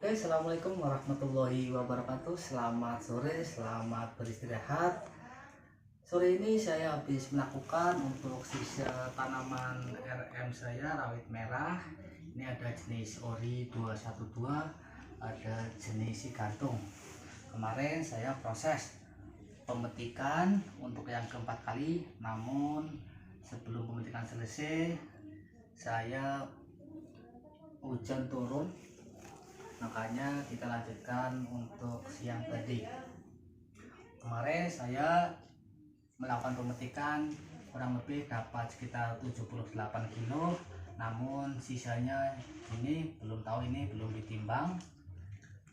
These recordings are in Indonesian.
Oke, assalamualaikum warahmatullahi wabarakatuh. Selamat sore, selamat beristirahat. Sore ini saya habis melakukan untuk sisa tanaman RM saya, rawit merah. Ini ada jenis Ori 212, ada jenis Sigantung. Kemarin saya proses pemetikan untuk yang keempat kali, namun sebelum pemetikan selesai, saya hujan turun, makanya kita lanjutkan untuk siang tadi. Kemarin saya melakukan pemetikan kurang lebih dapat sekitar 78 kilo, namun sisanya ini belum tahu, ini belum ditimbang.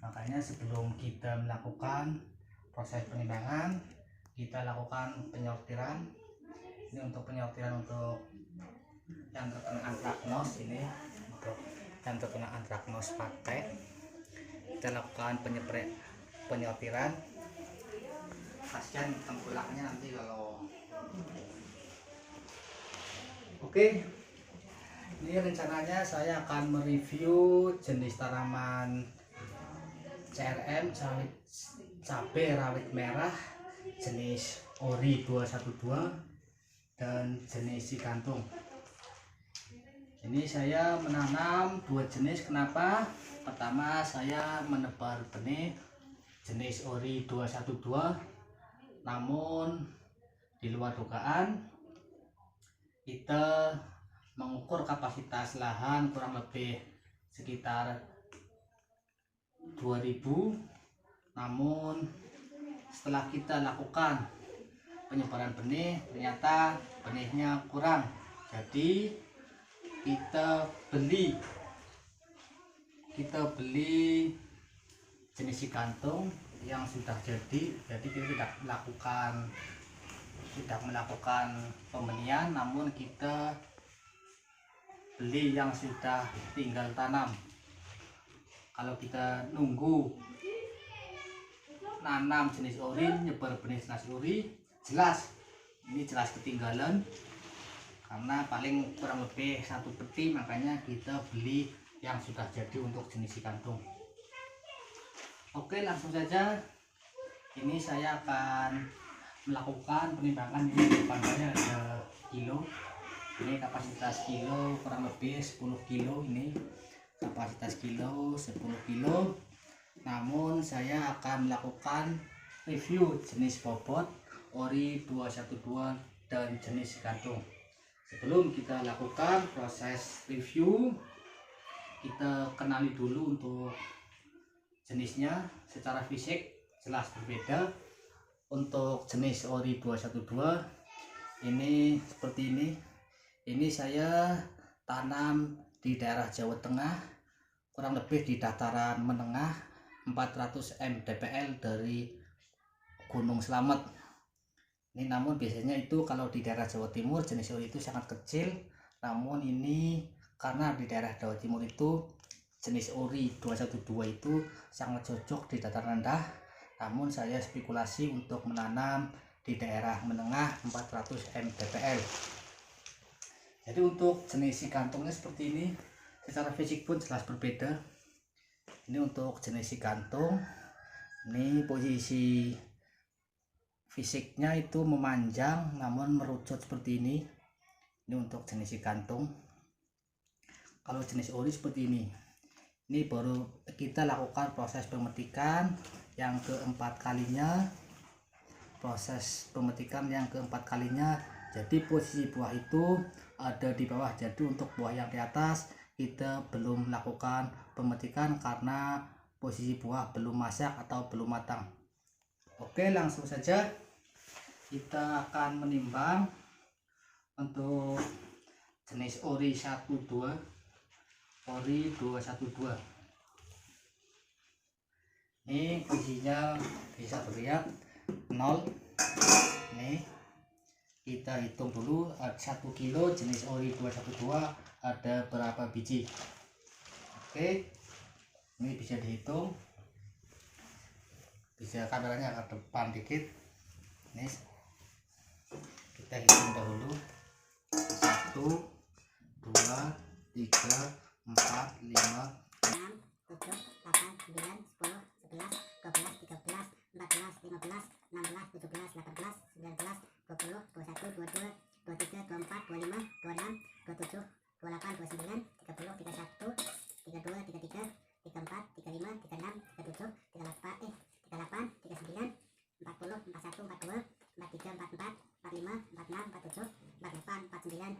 Makanya sebelum kita melakukan proses penimbangan, kita lakukan penyortiran. Ini untuk penyortiran untuk yang terkena antraknos, ini untuk yang terkena antraknos pakai kita lakukan penyortiran. Kasihan tengkulaknya nanti kalau. Oke, ini rencananya saya akan mereview jenis tanaman CRM cabai rawit merah jenis Ori 212 dan jenis Sigantung. Ini saya menanam dua jenis. Kenapa? Pertama, saya menebar benih jenis Ori 212, namun di luar dugaan kita mengukur kapasitas lahan kurang lebih sekitar 2000, namun setelah kita lakukan penyebaran benih ternyata benihnya kurang, jadi kita beli jenis Sigantung yang sudah jadi kita tidak melakukan pembenihan, namun kita beli yang sudah tinggal tanam. Kalau kita nunggu nanam jenis Ori, nyebar benih jenis Ori, jelas ketinggalan, karena paling kurang lebih satu peti. Makanya kita beli yang sudah jadi untuk jenis Sigantung. Oke, langsung saja. Ini saya akan melakukan penimbangan. Ini di depan saya ada kilo. Ini kapasitas kilo kurang lebih 10 kilo. Ini kapasitas kilo 10 kilo. Namun saya akan melakukan review jenis bobot Ori 212 dan jenis Sigantung. Sebelum kita lakukan proses review, kita kenali dulu untuk jenisnya. Secara fisik jelas berbeda. Untuk jenis Ori 212 ini seperti ini. Ini saya tanam di daerah Jawa Tengah, kurang lebih di dataran menengah, 400 mdpl dari Gunung Slamet. Ini namun biasanya itu kalau di daerah Jawa Timur jenis Ori itu sangat kecil, namun ini karena di daerah Jawa Timur itu jenis Ori 212 itu sangat cocok di dataran rendah, namun saya spekulasi untuk menanam di daerah menengah 400 mdpl. Jadi untuk jenis Sigantungnya seperti ini, secara fisik pun jelas berbeda. Ini untuk jenis Sigantung, ini posisi fisiknya itu memanjang namun merucut seperti ini. Ini untuk jenis Sigantung. Kalau jenis Ori seperti ini. Ini baru kita lakukan proses pemetikan yang keempat kalinya. Jadi posisi buah itu ada di bawah. Jadi untuk buah yang di atas kita belum melakukan pemetikan karena posisi buah belum masak atau belum matang. Oke, langsung saja kita akan menimbang untuk jenis Ori 212. Ini posisinya bisa terlihat 0. Nih kita hitung dulu 1 kilo jenis Ori 212 ada berapa biji. Oke, ini bisa dihitung, bisa kameranya ke depan dikit. Ini kita hitung dahulu 1 2 3 4 5 6 7 8 9 9, 10, 11, 12, 13, 14, 15, 16, 17, 18, 19, 20, 21, 22, 23, 24, 25, 26, 27, 28, 29, 30, 31, 32, 33, 34, 35, 36, 37, 38, 39, 40, 41, 42, 43, 44, 45, 46, 47, 48, 49,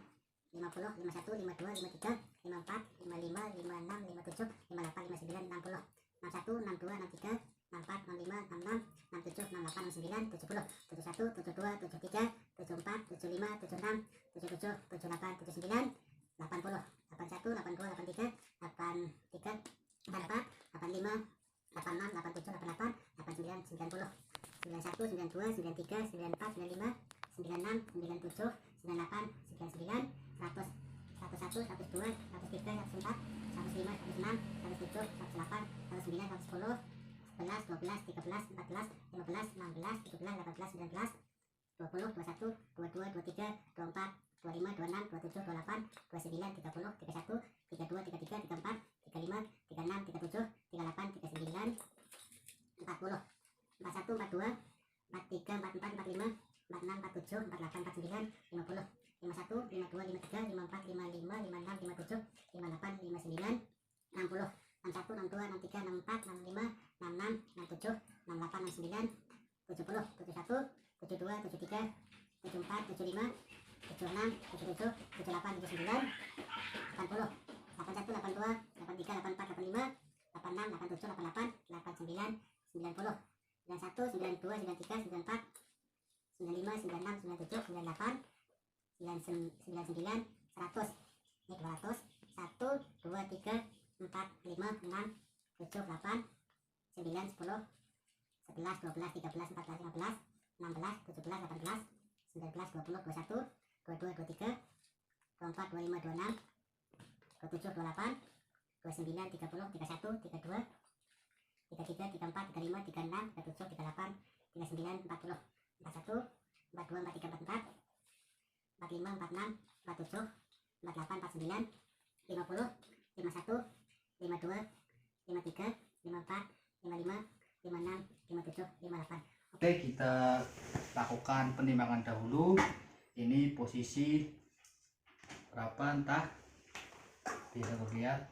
50, 51, 52, 53, 54, 55, 56, 57, 58, 59, 60, 61, 62, 63, 64, 65, 66, 67, 68, 69, 70, 71, 72, 73, 74, 75, 76, 77, 78, 79, 80, 81, 82, 83, 83, 84, 85, 86, 87, 88, 89, 90, 91, 92, 93, 94, 95, 96, 97, 98, 99, 100, 101, 102, 103, 104, 105, 106, 107, 108, 109, 110, 11, 12, 13, 14, 15, 16, 17, 18, 19, 20, 21, 22, 23, 24, 25, 26, 27, 28, 29, 30, 31, 32, 33, 34, 35, 36, 37, 38, 39, 40, 41, 42, 43, 44, 45, 46, 47, 48, 49, 50, 51, 52, 53, 54, 55, 56, 57, 58, 59, 60, 61, 62, 63, 64, 65, 66, 67, 68, 69, 70, 71, 72, 73, 74, 75, 76, 77, 78, 79, 80, 81, 82, 83, 84, 85, 86, 87, 88, 89, 90, 91, 92, 93, 94, 95, 96, 97, 98, 99, 100. Ini 200. 1, 2, 3, 4, 5, 6, 7, 8, 9, 10, 11, 12, 13, 14, 15, 16, 17, 18, 19, 20, 21, 22, 23, 24, 25, 26, 27, 28, 29, 30, 31, 32, 33, 34, 35, 36, 37, 38, 39, 40, 41, 42, 43, 44, 45, 46, 47, 48, 49, 50, 51, 52, 53, 54, 55, 56, 57, 58. Oke, kita lakukan penimbangan dahulu. Ini posisi berapa entah, bisa terlihat.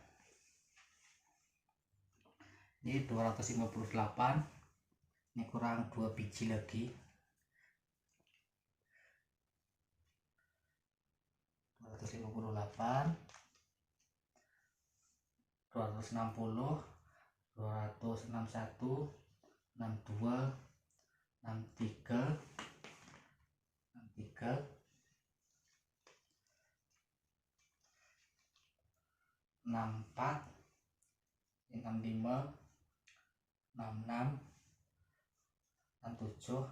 Ini 258. Ini kurang 2 biji lagi. 258, 260, 261, 62, 63, 63, 64, 65, 66, 67,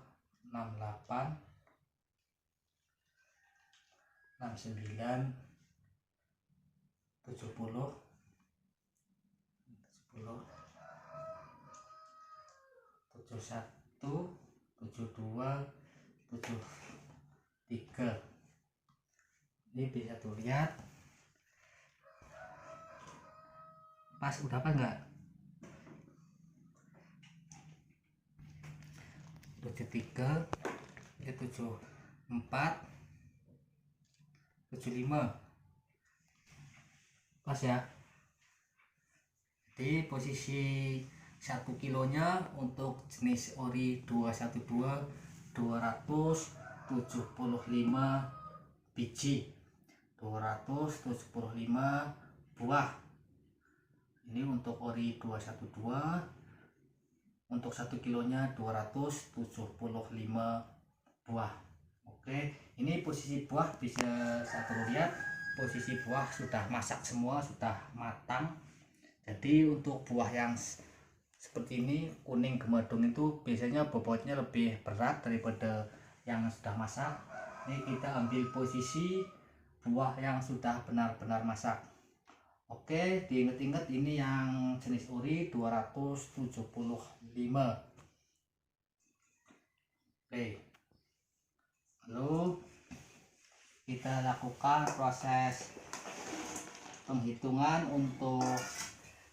68, 69, 70, 71, 72, 73. Ini bisa tuh lihat pas udah apa enggak? 73, ini 74, 75. Pas ya. Di posisi 1 kilonya untuk jenis ori 212 275 biji, 275 buah. Ini untuk ori 212, untuk 1 kilonya 275 buah. Oke, ini posisi buah bisa saya lihat, posisi buah sudah masak semua, sudah matang. Jadi untuk buah yang seperti ini kuning gemedung itu biasanya bobotnya lebih berat daripada yang sudah masak. Ini kita ambil posisi buah yang sudah benar-benar masak. Oke, diingat-ingat ini yang jenis ori 275. Oke, lalu kita lakukan proses penghitungan untuk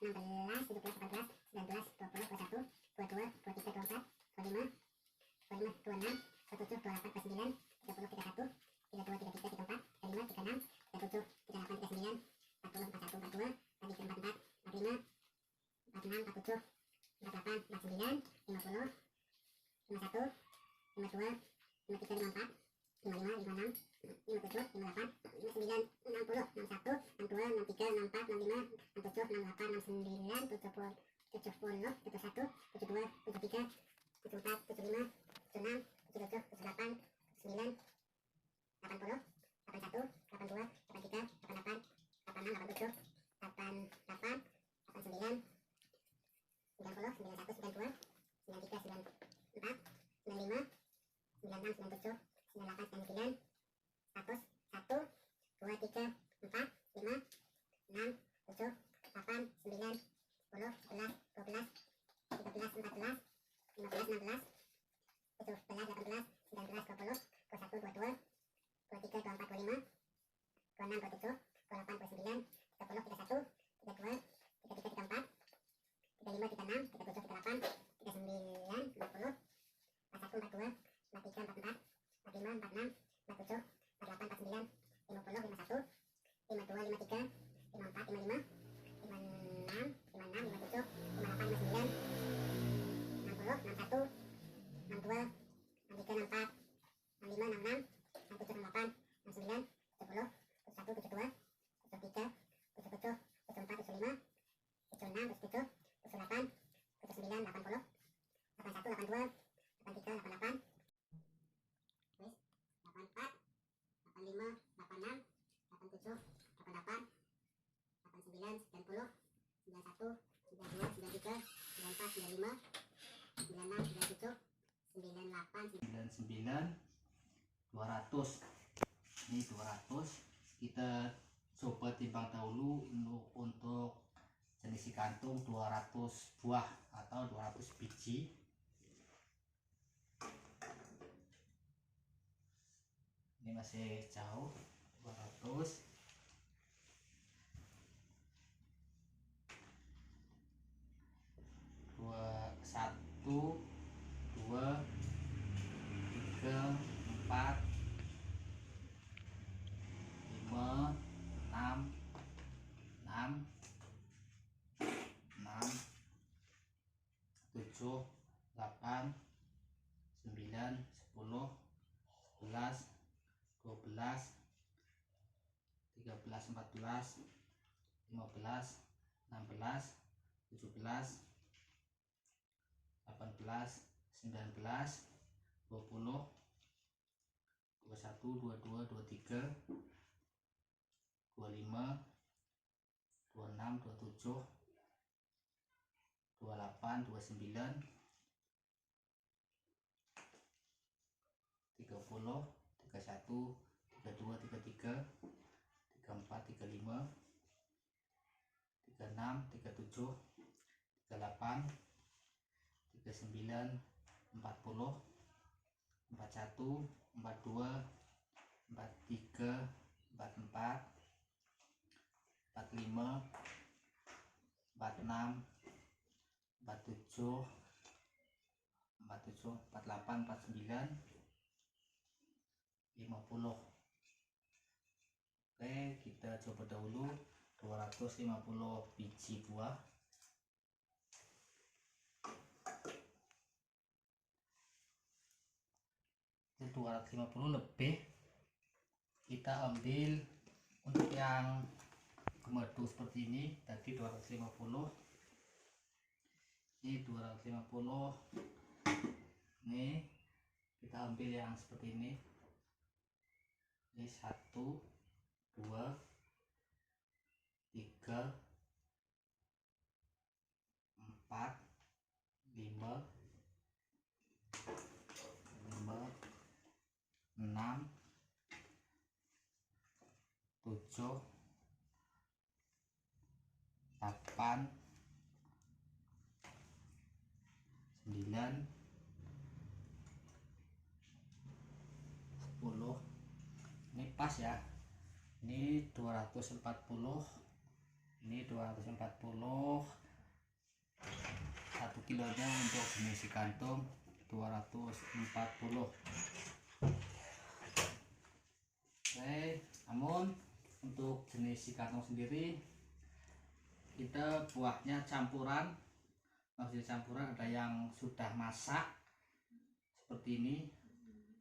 16, 17, 18, 19, 20, 21, 22, 23, 24, 25, 26, 27, 28, 29, 30, 31, 32, 33, 34, 35, 36, 37, 38, 39, 40, 41, 42, 43, 44, 45, 46, 47, 48, 49, 50, 51, 52, 53, 54, 55, 56, 57, 58, 59, 60, 61, 62, 63, 64, 65, 66, 67, 68, 69, 70, 71, 72, 73, 74, 75, 76, 77, 78, 79, 80, 81, 82, 83, 84, 86, 87, 88, 89, 90, 91, 92, 93, 94, 95, 96, 97, 98, 99, 100, 1, 2, 3, 4, 5, 6, 7, 8, 9, 10, 11, 12, 13, 14, 15, 16, 17, 18, 19, 20, 21, 22, 23, 24, 25, 26, 27, 28, 29, 30, 31, 32, 33, 34, 35, 36, 37, 38, 39, 40, 41, 42, 43, 44, 45, 46, 47, 48, 49, 50, 51, 52, 53, 54, 55, 56, 56, 57, 58, 59, 60, 61, 62, 63, 64, 65, 66, 67, 68, 69, 70, 71, 72, 73, 77, 74, 75, 76, 77, 78, 79, 80, 81, 82, 83, 88, 84, 85, 86, 87, 88, 89, 90, 91, 92, 93, 94, 95, 96, 97, 98, 99, 200. Ini 200. Kita coba timbang dahulu untuk jenis ikan kantung 200 buah atau 200 biji. Ini masih jauh. 200. Satu, dua, tiga, empat, lima, enam, tujuh, delapan, 9, 10, 11, 12, 13, 14, 15, 16, 17, 18, 19, 20, 21, 22, 23, 25, 26, 27, 28, 29, 30, 31, 32, 33, 34, 35, 36, 37, 38, 39, 40, 41, 42, 43, 44, 45, 46, 47, 47, 48, 49, 50. Oke, kita coba dahulu 250 biji buah. Itu 250 lebih kita ambil untuk yang gemadu seperti ini tadi 250. Ini 250. Nih kita ambil yang seperti ini. Ini 1, 2, 3, 4, 5, 6, 7, 8, 9, 10. Ini pas ya. Ini 240. Ini 240. 1 kilonya untuk jenis kantung 240. Oke, namun untuk jenis kantong sendiri kita buahnya campuran. Maksudnya campuran, ada yang sudah masak seperti ini.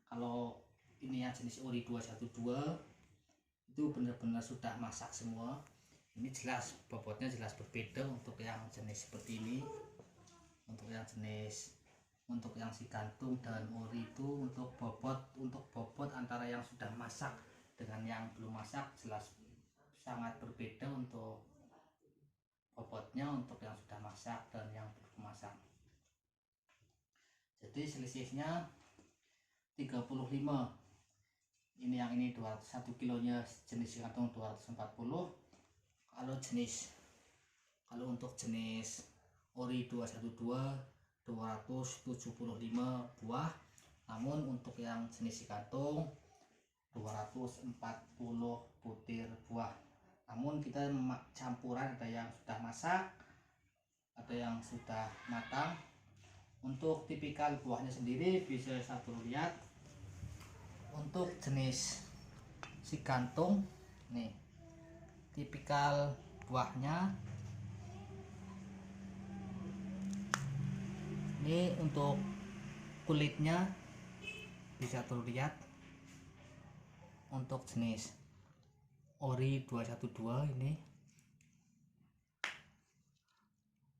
Kalau ini yang jenis ori 212 itu benar-benar sudah masak semua. Ini jelas bobotnya jelas berbeda untuk yang jenis seperti ini. Untuk yang si kantung dan ori itu untuk bobot antara yang sudah masak dengan yang belum masak jelas sangat berbeda untuk bobotnya untuk yang sudah masak dan yang belum masak. Jadi selisihnya 35. Ini yang ini 1 kilonya jenis kantung 240. Kalau untuk jenis ori 212 275 buah. Namun untuk yang jenis kantung 240 butir buah. Namun kita campuran, ada yang sudah masak, ada yang sudah matang. Untuk tipikal buahnya sendiri bisa satu lihat. Untuk jenis si kantung nih, tipikal buahnya ini. Untuk kulitnya bisa terlihat. Untuk jenis ori 212 ini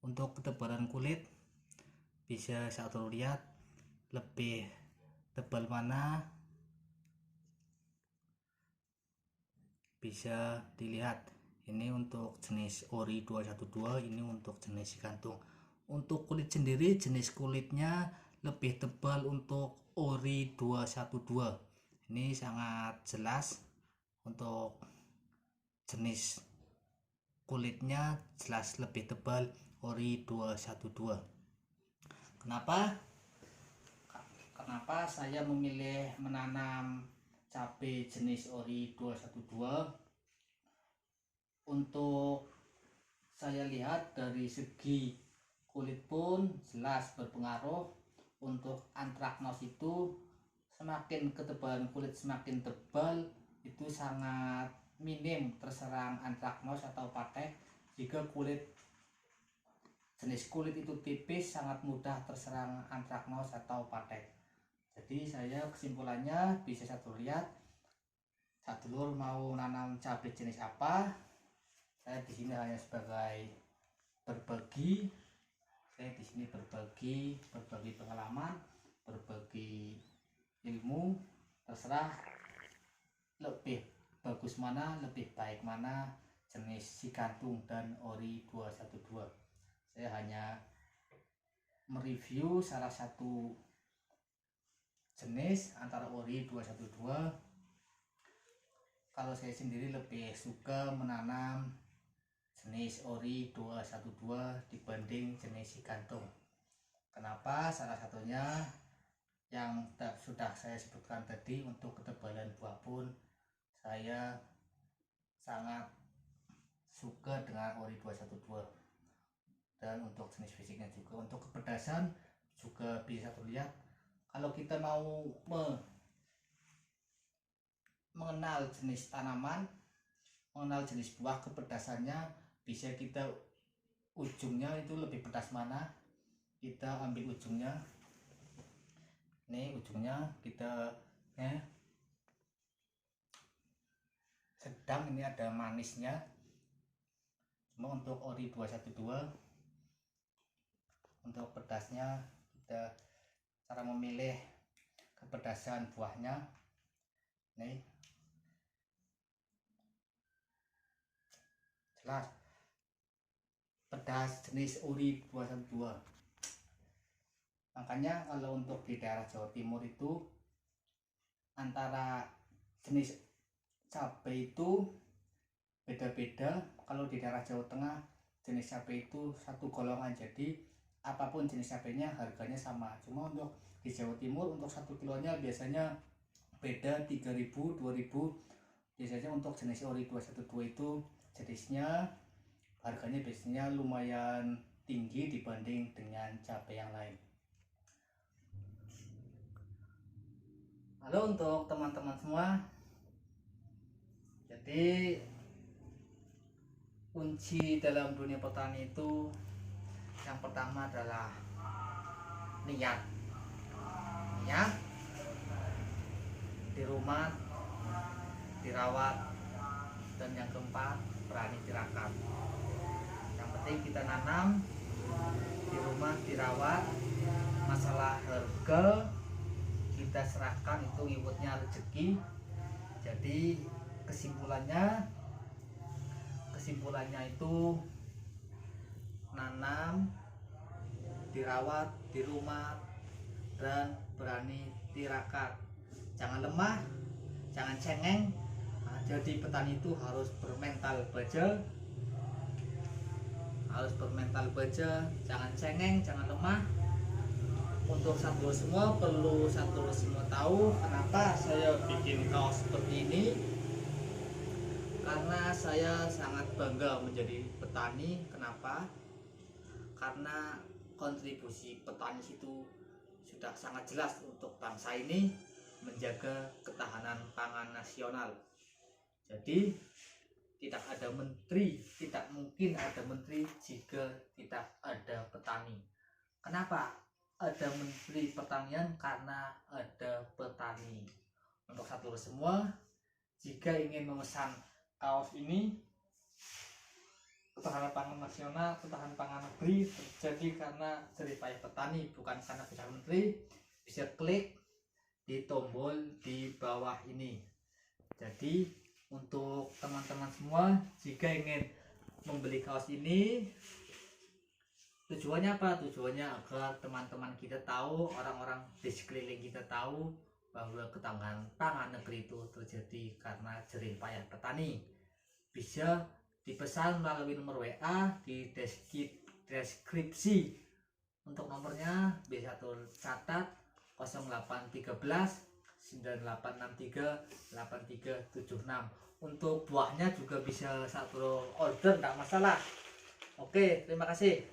untuk ketebalan kulit bisa satu lihat lebih tebal mana, bisa dilihat. Ini untuk jenis ori 212, ini untuk jenis kantung. Untuk kulit sendiri, jenis kulitnya lebih tebal untuk ori 212. Ini sangat jelas untuk jenis kulitnya, jelas lebih tebal ori 212. Kenapa saya memilih menanam cabai jenis ori 212? Untuk saya lihat dari segi kulit pun jelas berpengaruh. Untuk antraknos itu semakin ketebalan kulit semakin tebal, itu sangat minim terserang antraknos atau patek. Jika jenis kulit itu tipis, sangat mudah terserang antraknos atau patek. Jadi saya kesimpulannya bisa satu lihat, satu lur mau nanam cabai jenis apa. Saya di sini hanya sebagai berbagi. Saya di sini berbagi pengalaman, berbagi ilmu. Terserah lebih bagus mana, lebih baik mana jenis si kantung dan ori 212. Saya hanya mereview salah satu jenis antara ori 212. Kalau saya sendiri lebih suka menanam jenis ori 212 dibanding jenis si kantung. Kenapa? Salah satunya yang sudah saya sebutkan tadi, untuk ketebalan buah pun saya sangat suka dengan ori 212. Dan untuk jenis fisiknya juga, untuk kepedasan juga bisa terlihat. Kalau kita mau mengenal jenis tanaman, mengenal jenis buah kepedasannya, bisa kita ujungnya itu lebih pedas mana, kita ambil ujungnya. Nih ujungnya kita sedang, ini ada manisnya. Cuma untuk ori 212, untuk pedasnya kita cara memilih kepedasan buahnya. Nih jelas pedas jenis ori 212. Makanya kalau untuk di daerah Jawa Timur itu antara jenis cabai itu beda-beda. Kalau di daerah Jawa Tengah jenis cabai itu satu golongan, jadi apapun jenis cabainya harganya sama. Cuma untuk di Jawa Timur untuk 1 kilonya biasanya beda 3.000 2.000. Biasanya untuk jenis ori 212 itu jenisnya harganya biasanya lumayan tinggi dibanding dengan cabai yang lain. Halo untuk teman-teman semua, jadi kunci dalam dunia petani itu yang pertama adalah niat di rumah, dirawat, dan yang keempat berani tirakat. Yang penting kita nanam di rumah, dirawat. Masalah harga kita serahkan, itu iwatnya rezeki. Jadi kesimpulannya itu nanam, dirawat di rumah, dan berani tirakat. Jangan lemah, jangan cengeng. Nah, jadi petani itu harus bermental baja, jangan cengeng, jangan lemah. Untuk satu semua perlu satu semua tahu kenapa saya bikin kaos seperti ini, karena saya sangat bangga menjadi petani. Kenapa? Karena kontribusi petani itu sudah sangat jelas untuk bangsa ini menjaga ketahanan pangan nasional. Jadi tidak mungkin ada menteri jika tidak ada petani. Kenapa ada menteri pertanian? Karena ada petani. Untuk satu semua, jika ingin memesan kaos ini, ketahanan pangan nasional, ketahanan pangan negeri terjadi karena jerih payah petani, bukan karena bisa menteri, bisa klik di tombol di bawah ini. Jadi untuk teman-teman semua, jika ingin membeli kaos ini, tujuannya apa? Tujuannya agar teman-teman kita tahu, orang-orang di sekeliling kita tahu bahwa ketahanan pangan negeri itu terjadi karena jerih payah petani. Bisa dipesan melalui nomor WA di deskripsi. Untuk nomornya bisa catat 0813 9863 8376. Untuk buahnya juga bisa satu order, tidak masalah. Oke, terima kasih.